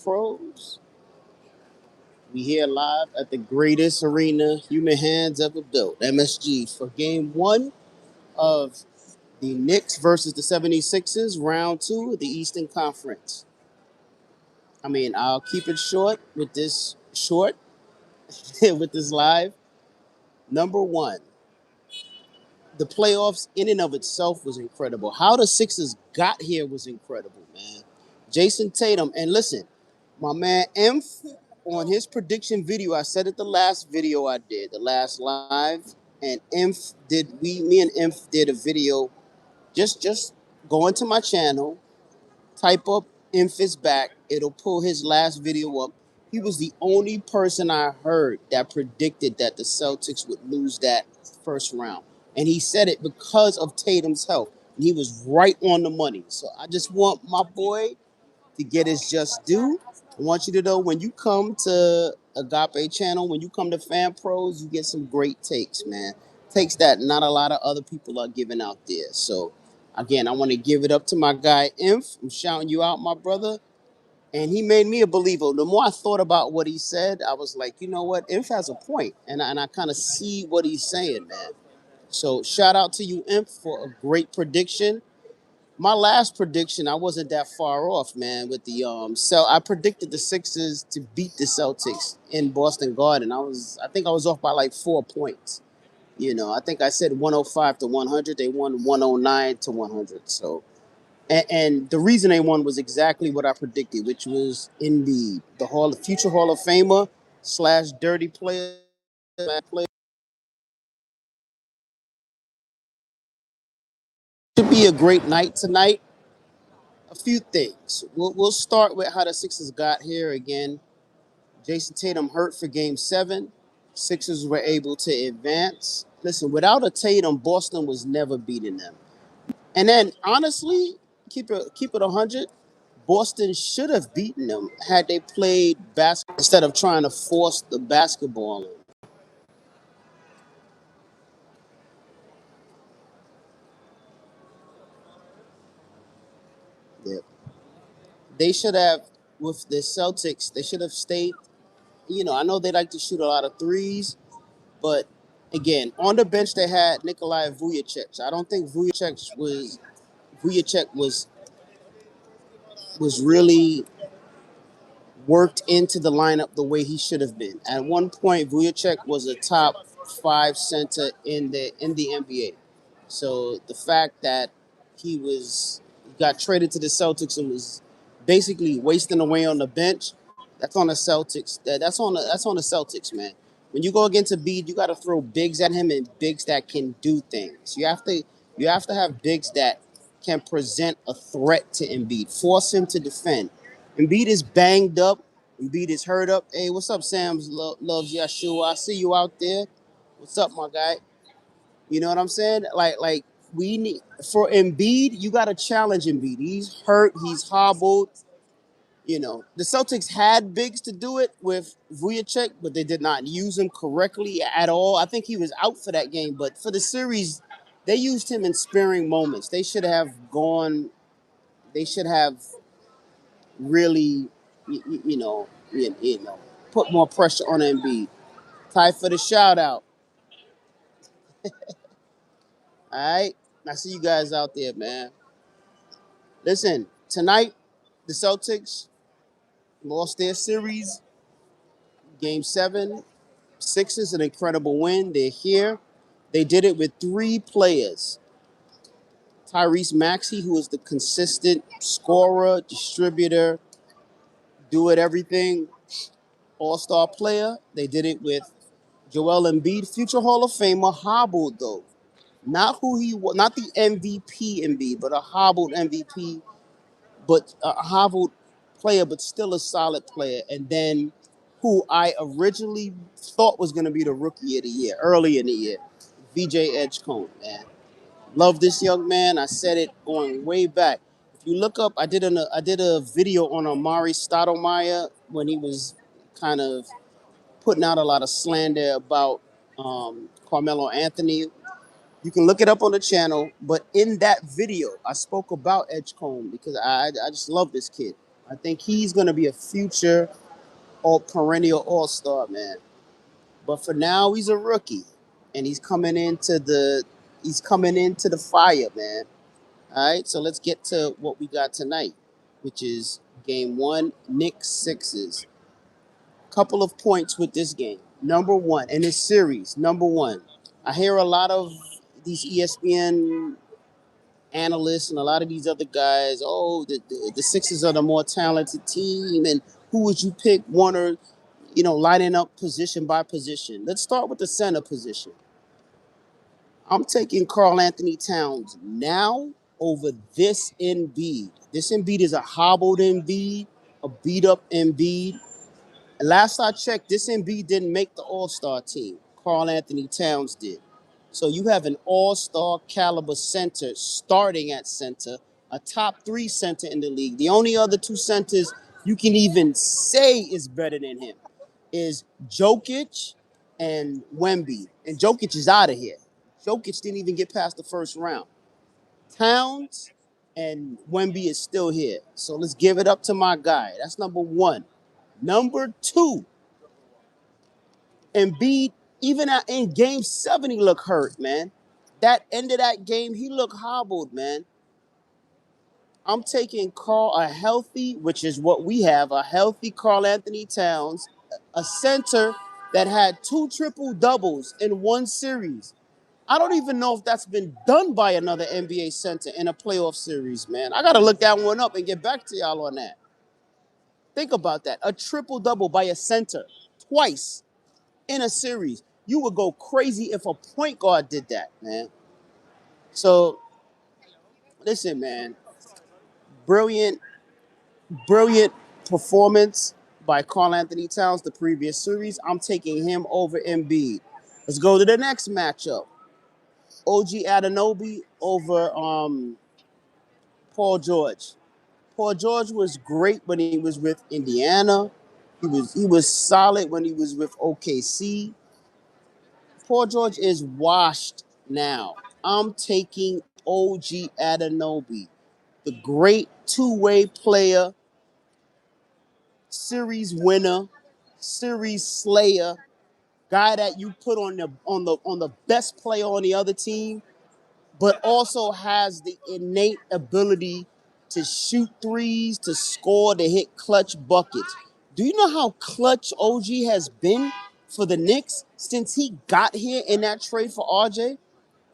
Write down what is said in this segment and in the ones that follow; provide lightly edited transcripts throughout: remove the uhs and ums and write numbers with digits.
Pros. We here live at the greatest arena human hands ever built, MSG, for game one of the Knicks versus the 76ers, round two of the Eastern Conference. I'll keep it short with this with this live. Number one, the playoffs in and of itself was incredible. How the Sixers got here was incredible, man. Jason Tatum, and listen, my man Inf on his prediction video, I said it the last video I did, the last live, and me and Inf did a video. Just go into my channel, type up Inf's back. It'll pull his last video up. He was the only person I heard that predicted that the Celtics would lose that first round. And he said it because of Tatum's health. And he was right on the money. So I just want my boy to get his just due. I want you to know when you come to Agape channel, when you come to Fan Pros, you get some great takes, man. Takes that not a lot of other people are giving out there. So again, I want to give it up to my guy Inf. I'm shouting you out, my brother. And he made me a believer. The more I thought about what he said, I was like, you know what? Inf has a point. And I kind of see what he's saying, man. So shout out to you, Inf, for a great prediction. My last prediction, I wasn't that far off, man. With the I predicted the Sixers to beat the Celtics in Boston Garden. I think I was off by like 4 points. I think I said 105 to 100. They won 109 to 100. So, and the reason they won was exactly what I predicted, which was in the future Hall of Famer slash dirty player. Should be a great night tonight. A few things. We'll start with how the Sixers got here again. Jason Tatum hurt for game seven. Sixers were able to advance. Listen, without a Tatum, Boston was never beating them. And then honestly, keep it 100. Boston should have beaten them had they played basketball instead of trying to force the basketball in. Yeah. They should have with the Celtics, they should have stayed. I know they like to shoot a lot of threes, but again, on the bench they had Nikolai Vujicic. I don't think Vujicic was really worked into the lineup the way he should have been. At one point, Vujicic was a top five center in the NBA. So the fact that he got traded to the Celtics and was basically wasting away on the bench, that's on the Celtics. That's on the Celtics, man. When you go against a Embiid, you got to throw bigs at him and bigs that can do things. You have to have bigs that can present a threat to Embiid, force him to defend. Embiid is banged up. Embiid is hurt up. Hey, what's up, Sam's loves Yeshua? I see you out there. What's up, my guy? You know what I'm saying? Like we need for Embiid, you got to challenge Embiid. He's hurt. He's hobbled. The Celtics had bigs to do it with Vujicic, but they did not use him correctly at all. I think he was out for that game, but for the series, they used him in sparing moments. They should have gone. They should have really, put more pressure on Embiid. Ty for the shout out. All right, I see you guys out there, man. Listen, tonight the Celtics lost their series, Game Seven. Sixers an incredible win. They're here. They did it with three players. Tyrese Maxey, who is the consistent scorer, distributor, do it everything, all-star player. They did it with Joel Embiid, future Hall of Famer, hobbled though. Not who he was, not the MVP Embiid, but a hobbled MVP, but a hobbled player, but still a solid player. And then who I originally thought was going to be the rookie of the year, early in the year, VJ Edgecombe, man. Love this young man. I said it going way back. If you look up, I did a video on Amari Stoudemire when he was kind of putting out a lot of slander about Carmelo Anthony. You can look it up on the channel. But in that video, I spoke about Edgecombe because I just love this kid. I think he's going to be a future or perennial all-star, man. But for now, he's a rookie, and he's coming into the fire, man. All right, so let's get to what we got tonight, which is game one, Knicks Sixers. Couple of points with this game. Number one, in this series, number one, I hear a lot of these ESPN analysts and a lot of these other guys, oh, the Sixers are the more talented team, and who would you pick one or, lining up position by position? Let's start with the center position. I'm taking Karl Anthony Towns now over this Embiid. This Embiid is a hobbled Embiid, a beat up Embiid. Last I checked, this Embiid didn't make the All-Star team. Karl Anthony Towns did. So you have an All-Star caliber center starting at center, a top three center in the league. The only other two centers you can even say is better than him is Jokic and Wemby. And Jokic is out of here. Jokic didn't even get past the first round. Towns and Wemby is still here. So let's give it up to my guy. That's number one. Number two, Embiid, even in game seven, he looked hurt, man. That end of that game, he looked hobbled, man. I'm taking a healthy, which is what we have, a healthy Karl Anthony Towns, a center that had two triple doubles in one series. I don't even know if that's been done by another NBA center in a playoff series, man. I got to look that one up and get back to y'all on that. Think about that. A triple double by a center twice in a series. You would go crazy if a point guard did that, man. So, listen, man. Brilliant, brilliant performance by Karl Anthony Towns the previous series. I'm taking him over Embiid. Let's go to the next matchup. OG Anunoby over Paul George. Paul George was great when he was with Indiana. He was solid when he was with OKC. Paul George is washed now. I'm taking OG Anunoby, the great two-way player, series winner, series slayer, guy that you put on the best player on the other team, but also has the innate ability to shoot threes, to score, to hit clutch buckets. Do you know how clutch OG has been for the Knicks since he got here in that trade for RJ?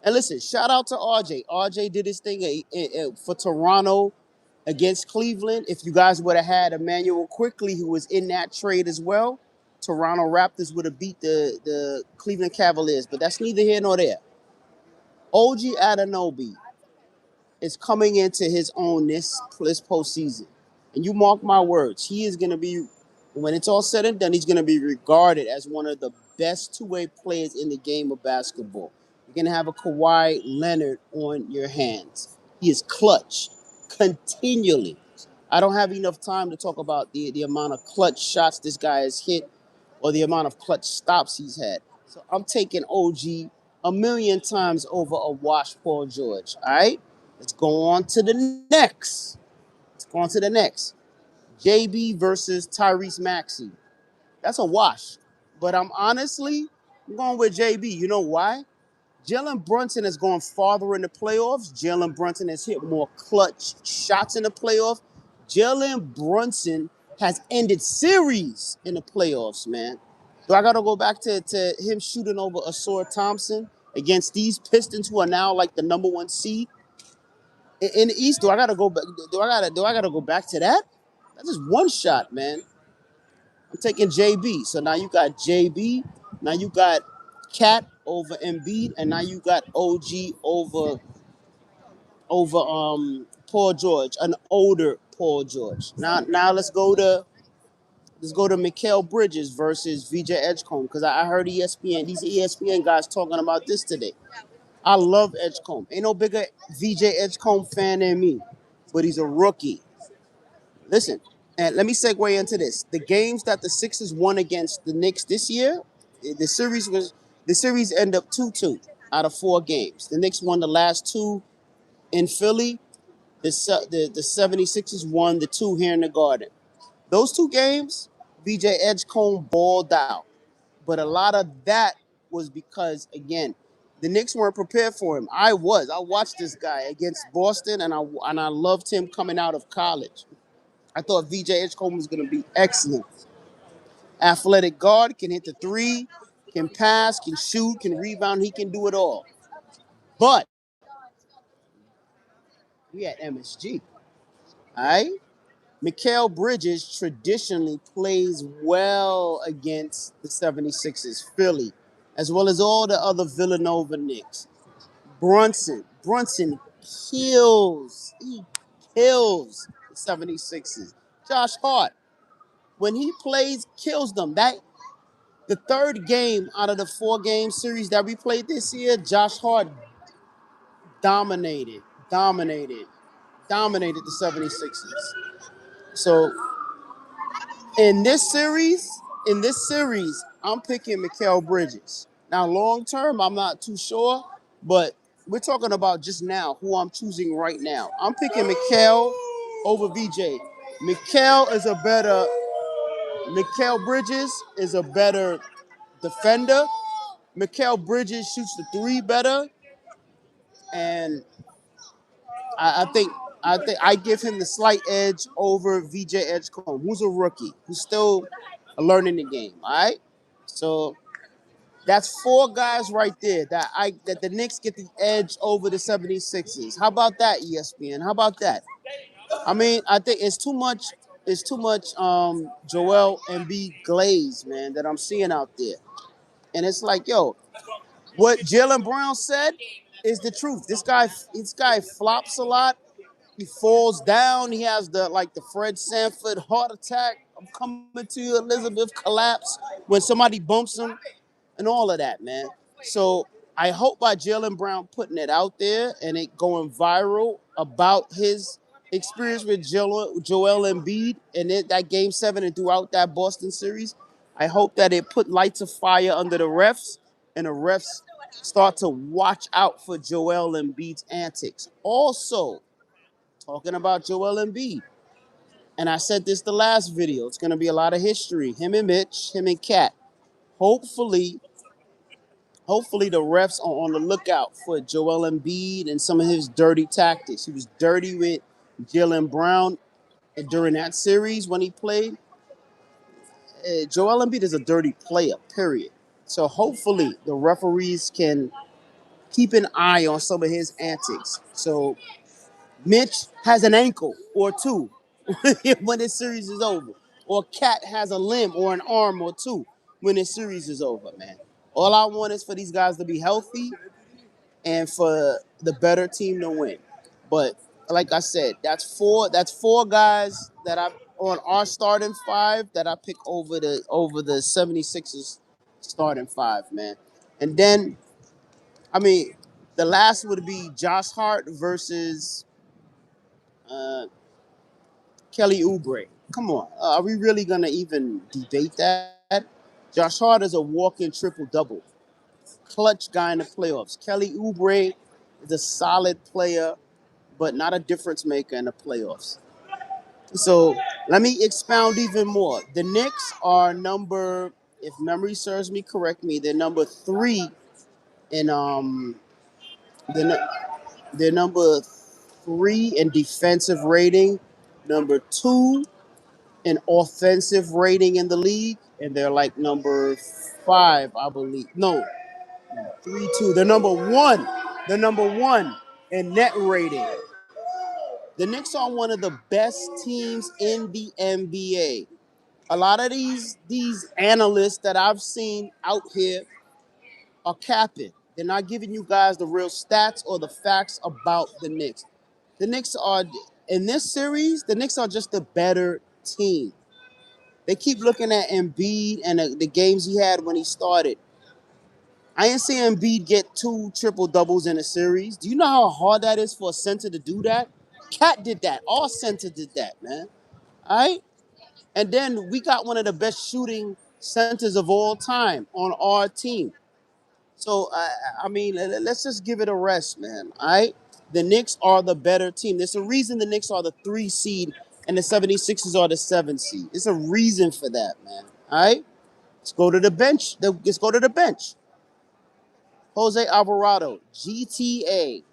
And listen, shout out to RJ. RJ did his thing for Toronto against Cleveland. If you guys would have had Emmanuel Quickly, who was in that trade as well, Toronto Raptors would have beat the Cleveland Cavaliers. But that's neither here nor there. OG Anunoby is coming into his own this postseason. And you mark my words, he is going to be, when it's all said and done, he's going to be regarded as one of the best two-way players in the game of basketball. You're going to have a Kawhi Leonard on your hands. He is clutch continually. I don't have enough time to talk about the amount of clutch shots this guy has hit or the amount of clutch stops he's had. So I'm taking OG a million times over a washed Paul George. All right? Let's go on to the next. JB versus Tyrese Maxey. That's a wash. But I'm going with JB. You know why? Jalen Brunson has gone farther in the playoffs. Jalen Brunson has hit more clutch shots in the playoffs. Jalen Brunson has ended series in the playoffs, man. Do I got to go back to him shooting over Asor Thompson against these Pistons who are now like the number one seed in the East? Do I got to go back? Do I got to go back to that? That's just one shot, man. I'm taking JB. So now you got JB. Now you got Cat over Embiid, and now you got OG over Paul George, an older Paul George. Now let's go to Mikal Bridges versus VJ Edgecombe, because I heard these ESPN guys talking about this today. I love Edgecombe. Ain't no bigger VJ Edgecombe fan than me, but he's a rookie. Listen, and let me segue into this. The games that the Sixers won against the Knicks this year, the series ended up 2-2 out of 4 games. The Knicks won the last 2 in Philly. The 76ers won the two here in the Garden. Those two games, VJ Edgecombe balled out. But a lot of that was because, again, the Knicks weren't prepared for him. I was. I watched this guy against Boston, and I loved him coming out of college. I thought VJ Edgecombe was going to be excellent. Athletic guard, can hit the three, can pass, can shoot, can rebound. He can do it all. But we had MSG. All right? Mikal Bridges traditionally plays well against the 76ers, Philly, as well as all the other Villanova Knicks. Brunson kills. He kills the 76ers. Josh Hart, when he plays, kills them. The third game out of the 4 game series that we played this year, Josh Hart dominated, dominated, dominated the 76ers. So in this series, I'm picking Mikal Bridges. Now, long term, I'm not too sure, but we're talking about just now who I'm choosing right now. I'm picking Mikal over VJ. Mikal is a better. Mikal Bridges is a better defender. Mikal Bridges shoots the three better, and I think I give him the slight edge over VJ Edgecombe, who's a rookie, who's still learning the game. All right, so that's 4 guys right there that the Knicks get the edge over the 76ers. How about that, ESPN? How about that? I mean, I think it's too much. It's too much Joel Embiid glaze, man, that I'm seeing out there, and it's like, yo, what Jalen Brown said is the truth. This guy flops a lot. He falls down. He has the Fred Sanford heart attack. I'm coming to you, Elizabeth collapse when somebody bumps him and all of that, man. So I hope by Jalen Brown putting it out there and it going viral about his experience with Joel Embiid and that game 7 and throughout that Boston series. I hope that it put lights of fire under the refs and the refs start to watch out for Joel Embiid's antics. Also, talking about Joel Embiid, and I said this the last video, it's going to be a lot of history. Him and Mitch, him and Cat. Hopefully, hopefully the refs are on the lookout for Joel Embiid and some of his dirty tactics. He was dirty with Jalen Brown during that series when he played. Joel Embiid is a dirty player, period. So hopefully the referees can keep an eye on some of his antics. So Mitch has an ankle or two when this series is over. Or Cat has a limb or an arm or two when this series is over, man. All I want is for these guys to be healthy and for the better team to win. But like I said, that's four guys that I on our starting five that I pick over the 76ers starting five, man. And then I mean the last would be Josh Hart versus uh, Kelly Oubre. Come on, are we really gonna even debate that? Josh Hart is a walking triple double, clutch guy in the playoffs. Kelly Oubre is a solid player, but not a difference maker in the playoffs. So let me expound even more. The Knicks are number, if memory serves me correct, they're number 3 in they're, they're number 3 in defensive rating, number 2 in offensive rating in the league, and they're like number 5, I believe. No, 3-2. They're number 1. They're number 1 in net rating. The Knicks are one of the best teams in the NBA. A lot of these analysts that I've seen out here are capping. They're not giving you guys the real stats or the facts about the Knicks. The Knicks are in this series. The Knicks are just a better team. They keep looking at Embiid and the games he had when he started. I ain't seen Embiid get 2 triple doubles in a series. Do you know how hard that is for a center to do that? Cat did that. All center did that, man. All right. And then we got one of the best shooting centers of all time on our team. So I mean, let's just give it a rest, man. All right. The Knicks are the better team. There's a reason the Knicks are the 3 seed and the 76ers are the 7 seed. There's a reason for that, man. All right? Let's go to the bench. Let's go to the bench. Jose Alvarado, GTA.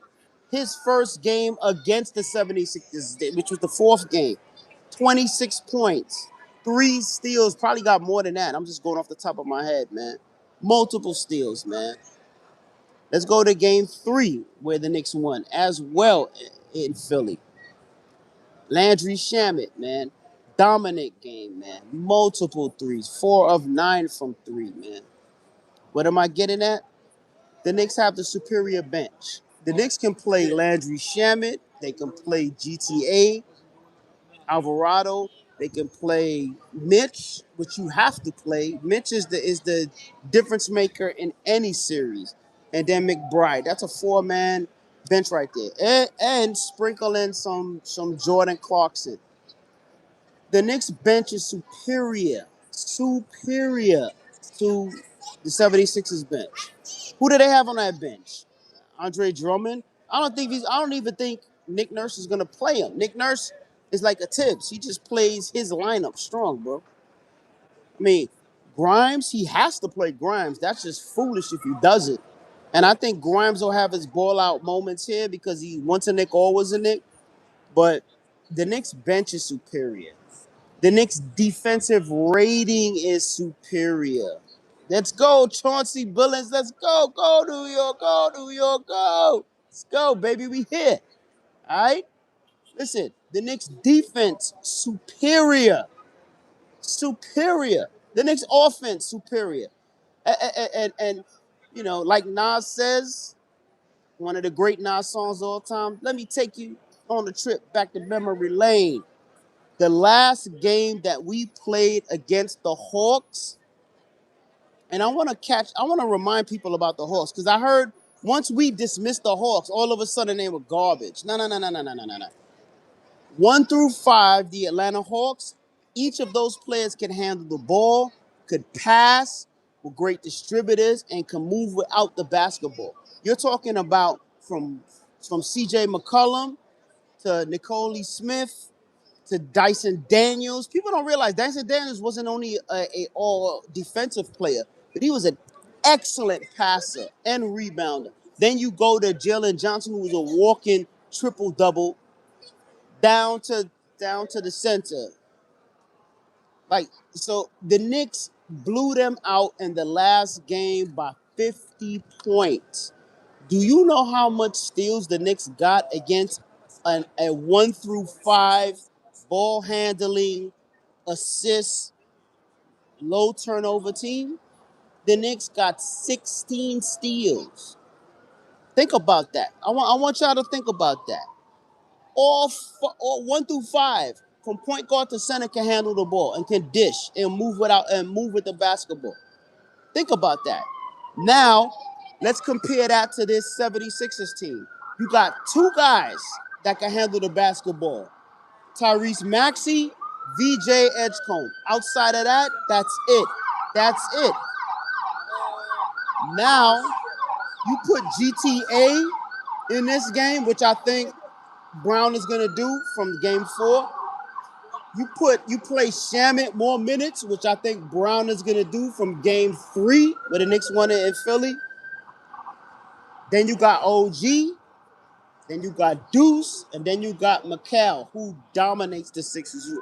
His first game against the 76ers, which was the fourth game. 26 points, 3 steals, probably got more than that. I'm just going off the top of my head, man. Multiple steals, man. Let's go to game 3, where the Knicks won as well in Philly. Landry Shamet, man. Dominant game, man. Multiple threes. 4 of 9 from 3, man. What am I getting at? The Knicks have the superior bench. The Knicks can play Landry Shamet. They can play GTA, Alvarado. They can play Mitch, which you have to play. Mitch is the difference maker in any series. And then McBride. That's a 4-man bench right there. And sprinkle in some Jordan Clarkson. The Knicks bench is superior to the 76ers bench. Who do they have on that bench? Andre Drummond. I don't even think Nick Nurse is gonna play him. Nick Nurse is like a Tibbs. He just plays his lineup strong, bro. I mean, Grimes, he has to play Grimes. That's just foolish if he doesn't. And I think Grimes will have his ball out moments here because he once a Nick, always a Nick. But the Knicks bench is superior. The Knicks defensive rating is superior. Let's go, Chauncey Billings. Let's go. Go, New York. Go, New York. Go. Let's go, baby. We here. All right? Listen, the Knicks defense superior. Superior. The Knicks offense superior. And you know, like Nas says, one of the great Nas songs of all time, let me take you on a trip back to memory lane. The last game that we played against the Hawks, and I want to remind people about the Hawks because I heard once we dismissed the Hawks, all of a sudden they were garbage. No, no, no, no, no, no, no, no, no. 1 through 5, the Atlanta Hawks, each of those players can handle the ball, could pass, were great distributors, and can move without the basketball. You're talking about from C.J. McCollum to Nicole Smith to Dyson Daniels. People don't realize Dyson Daniels wasn't only a all defensive player, but he was an excellent passer and rebounder. Then you go to Jalen Johnson, who was a walking triple double, down to the center. Like, so the Knicks blew them out in the last game by 50 points. Do you know how much steals the Knicks got against a 1 through 5 ball handling, assist, low turnover team? The Knicks got 16 steals. Think about that. I want y'all to think about that. All 1 through 5, from point guard to center, can handle the ball and can dish and move with the basketball. Think about that. Now, let's compare that to this 76ers team. You got 2 guys that can handle the basketball. Tyrese Maxey, VJ Edgecombe. Outside of that, that's it. That's it. Now, you put GTA in this game, which I think Brown is going to do from game 4. You play Shamet more minutes, which I think Brown is going to do from game 3, where the Knicks won it in Philly. Then you got OG. Then you got Deuce, and then you got Mikal, who dominates the Sixers.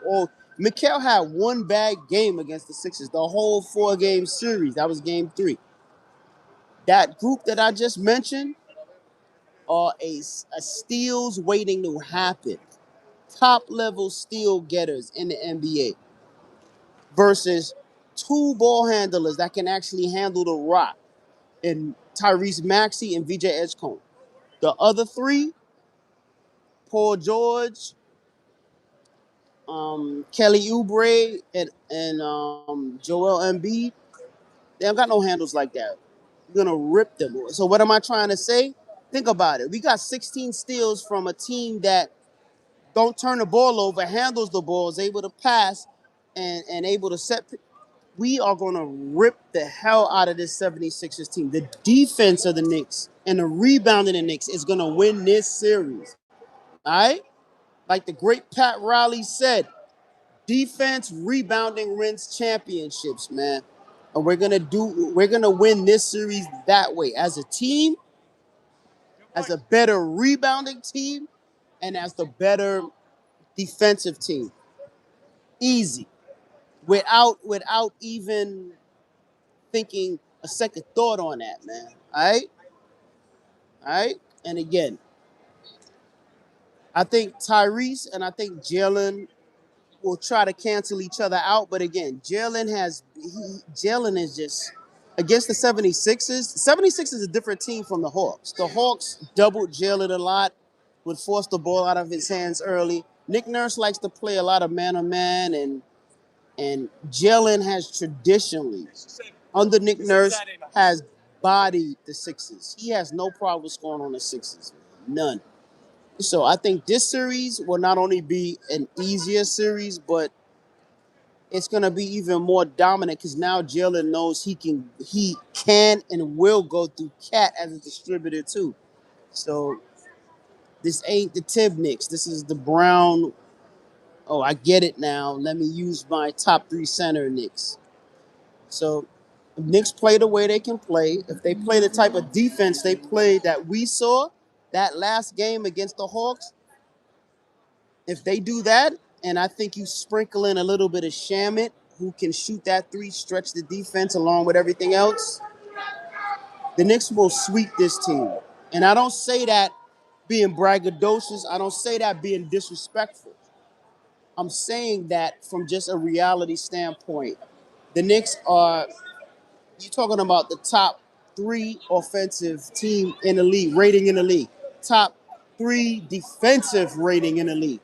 Mikal had 1 bad game against the Sixers, the whole 4-game series. That was game 3. That group that I just mentioned are a steals waiting to happen. Top-level steal getters in the NBA versus 2 ball handlers that can actually handle the rock, and Tyrese Maxey and VJ Edgecombe. The other 3, Paul George, Kelly Oubre, and Joel Embiid, they don't got no handles like that. You're gonna rip them. So what am I trying to say? Think about it. We got 16 steals from a team that don't turn the ball over, handles the ball, is able to pass, and able to set. We are gonna rip the hell out of this 76ers team. The defense of the Knicks and the rebounding the Knicks is gonna win this series. All right, like the great Pat Riley said, defense rebounding wins championships, man. And we're gonna win this series that way as a team, as a better rebounding team, and as the better defensive team. Easy, without even thinking a second thought on that, man. All right. And again, I think Tyrese and I think Jalen will try to cancel each other out. But again, Jalen is just against the 76ers. The 76ers is a different team from the Hawks. The Hawks doubled Jalen a lot, would force the ball out of his hands early. Nick Nurse likes to play a lot of man-on-man, and Jalen has traditionally, under Nick Nurse, has bodied the Sixers. He has no problem scoring on the Sixers. None. So I think this series will not only be an easier series, but it's gonna be even more dominant because now Jalen knows he can and will go through Cat as a distributor too. So this ain't the Tib Knicks. This is the Brown. Oh, I get it now. Let me use my top three center Knicks. So if Knicks play the way they can play, if they play the type of defense they played that we saw that last game against the Hawks, if they do that, and I think you sprinkle in a little bit of Shamit, who can shoot that three, stretch the defense along with everything else, the Knicks will sweep this team. And I don't say that being braggadocious. I don't say that being disrespectful. I'm saying that from just a reality standpoint. The Knicks are, you're talking about the top three offensive team in the league, rating in the league, top three defensive rating in the league.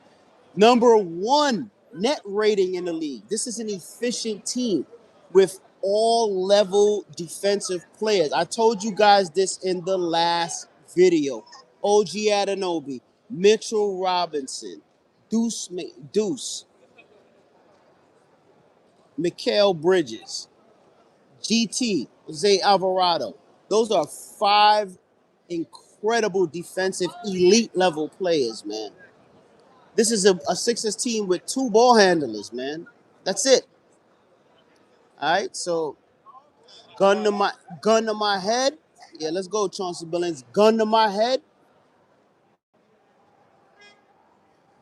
Number one net rating in the league. This is an efficient team with all level defensive players. I told you guys this in the last video. OG Anunoby, Mitchell Robinson, Deuce, Mikal Bridges, GT, Jose Alvarado. Those are five incredible defensive elite level players, man. This is a Sixers team with two ball handlers, man. That's it. All right. So gun to my head. Yeah, let's go, Chauncey Billings. Gun to my head.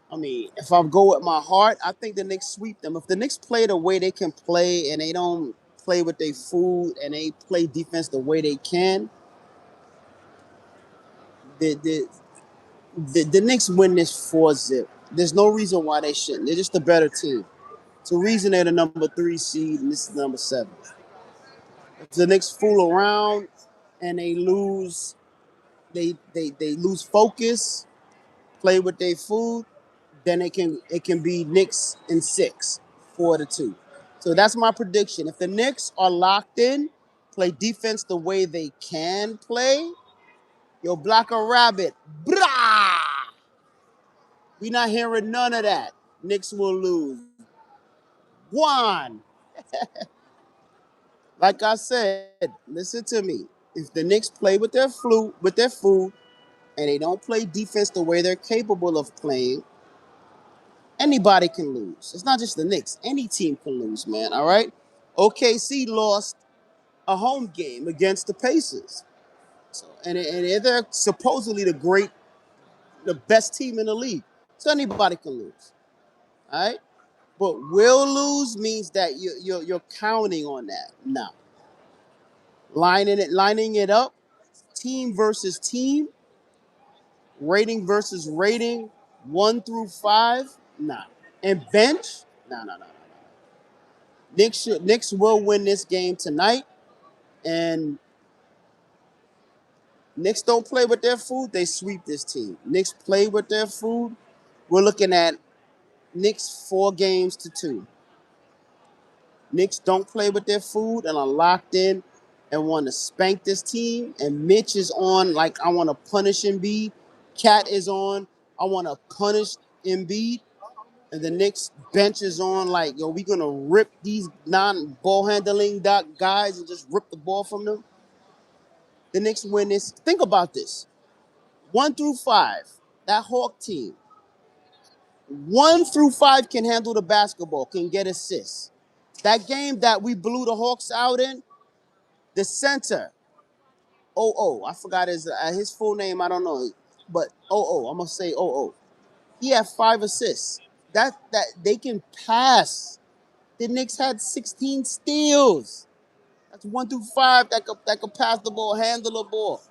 I mean, if I go with my heart, I think the Knicks sweep them. If the Knicks play the way they can play and they don't play with their food and they play defense the way they can, the the the Knicks win this 4-0. There's no reason why they shouldn't. They're just a better team. It's a reason they're the number 3 seed and this is number 7. If the Knicks fool around and they lose, they lose focus, play with their food, then it can be Knicks in 6, 4-2. So that's my prediction. If the Knicks are locked in, play defense the way they can play, yo, block a rabbit. Brah! We not hearing none of that. Knicks will lose. One. Like I said, listen to me. If the Knicks play with their food, and they don't play defense the way they're capable of playing, anybody can lose. It's not just the Knicks. Any team can lose, man. All right. OKC lost a home game against the Pacers. So, and they're supposedly the best team in the league. So anybody can lose. All right. But will lose means that you're counting on that. No. Lining it up, team versus team, rating versus rating, 1 through 5, nah. And bench, nah. Knicks will win this game tonight. And Knicks don't play with their food, they sweep this team. Knicks play with their food. We're looking at Knicks 4 games to 2. Knicks don't play with their food and are locked in and want to spank this team. And Mitch is on like I want to punish Embiid. Cat is on. I want to punish Embiid. And the Knicks bench is on like, yo, we gonna rip these non-ball handling guys and just rip the ball from them. The Knicks win this. Think about this. 1 through 5, that Hawk team, 1 through 5 can handle the basketball, can get assists. That game that we blew the Hawks out in, the center, I forgot his full name. I don't know, but I'm gonna say He had 5 assists. That they can pass. The Knicks had 16 steals. That's 1 through 5 that could pass the ball, handle the ball.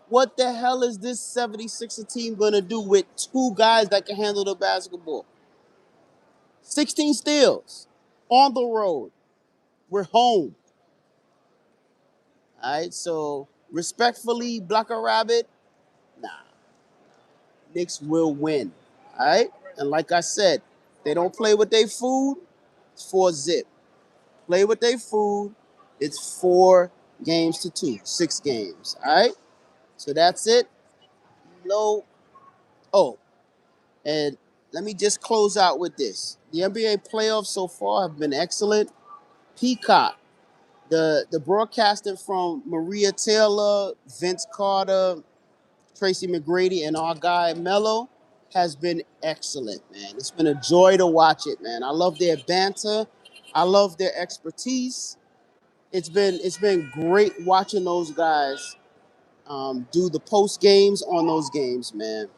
What the hell is this 76er team gonna do with 2 guys that can handle the basketball? 16 steals on the road. We're home. All right, so respectfully, Blacker Rabbit, nah, Knicks will win. All right, and like I said, they don't play with their food. It's 4-zip. Play with their food. It's 4 games to 2, 6 games. All right, so that's it. No, oh, and let me just close out with this. The NBA playoffs so far have been excellent. Peacock, the broadcasting from Maria Taylor, Vince Carter, Tracy McGrady, and our guy Mello has been excellent, man. It's been a joy to watch it, man. I love their banter. I love their expertise. It's been great watching those guys do the post games on those games, man.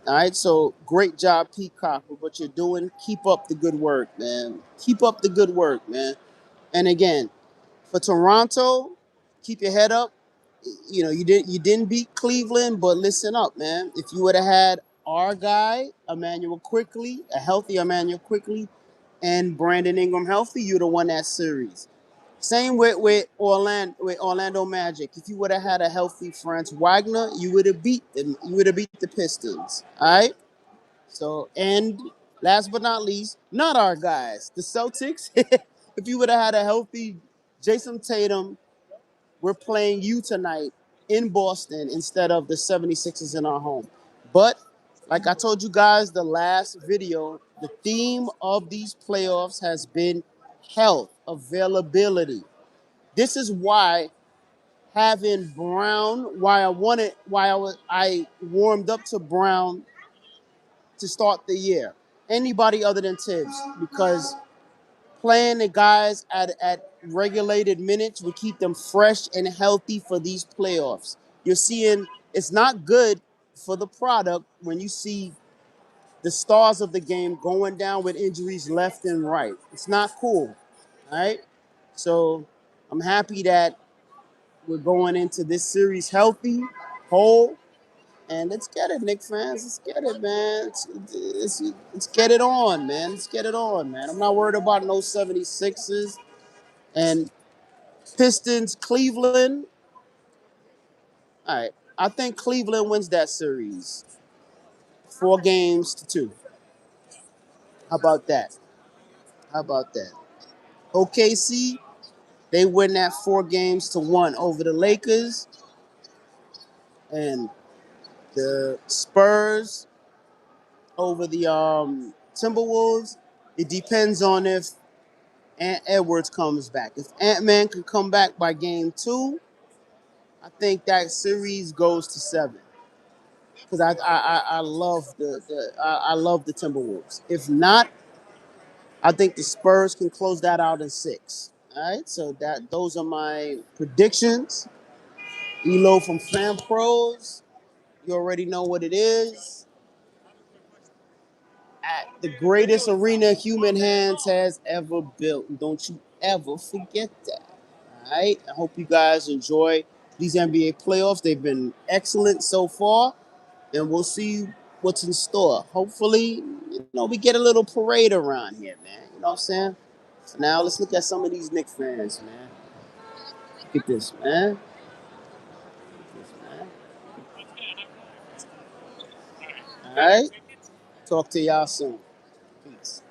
All right, so great job, Peacock, with what you're doing. Keep up the good work, man. Keep up the good work, man. And again, for Toronto, keep your head up. You know, you didn't beat Cleveland, but listen up, man. If you would have had our guy, Emmanuel Quickly, a healthy Emmanuel Quickly, and Brandon Ingram healthy, you'd have won that series. Same with Orlando Magic. If you would have had a healthy Franz Wagner, you would have beat them. You would have beat the Pistons. All right. So, and last but not least, not our guys, the Celtics. If you would have had a healthy Jason Tatum, we're playing you tonight in Boston instead of the 76ers in our home. But like I told you guys the last video, the theme of these playoffs has been health, availability. This is why having Brown, I warmed up to Brown to start the year. Anybody other than Tibbs, because playing the guys at regulated minutes would keep them fresh and healthy for these playoffs. You're seeing it's not good for the product when you see the stars of the game going down with injuries left and right. It's not cool. All right. So I'm happy that we're going into this series healthy, whole, and let's get it, Knicks fans. Let's get it, man. Let's get it on, man. Let's get it on, man. I'm not worried about no 76ers and Pistons, Cleveland. All right. I think Cleveland wins that series 4 games to 2. How about that? How about that? OKC, they win that 4 games to 1 over the Lakers. And the Spurs over the Timberwolves. It depends on if Ant Edwards comes back. If Ant-Man can come back by game 2, I think that series goes to 7. Because I love I love the Timberwolves. If not, I think the Spurs can close that out in 6. All right, so those are my predictions. Elo from Fan Pros. You already know what it is. At the greatest arena human hands has ever built. Don't you ever forget that. All right. I hope you guys enjoy these NBA playoffs. They've been excellent so far, and we'll see what's in store. Hopefully, we get a little parade around here, man. You know what I'm saying? So now let's look at some of these Knicks fans, man. Look at this, man. Look at this, man. All right. Talk to y'all soon. Peace.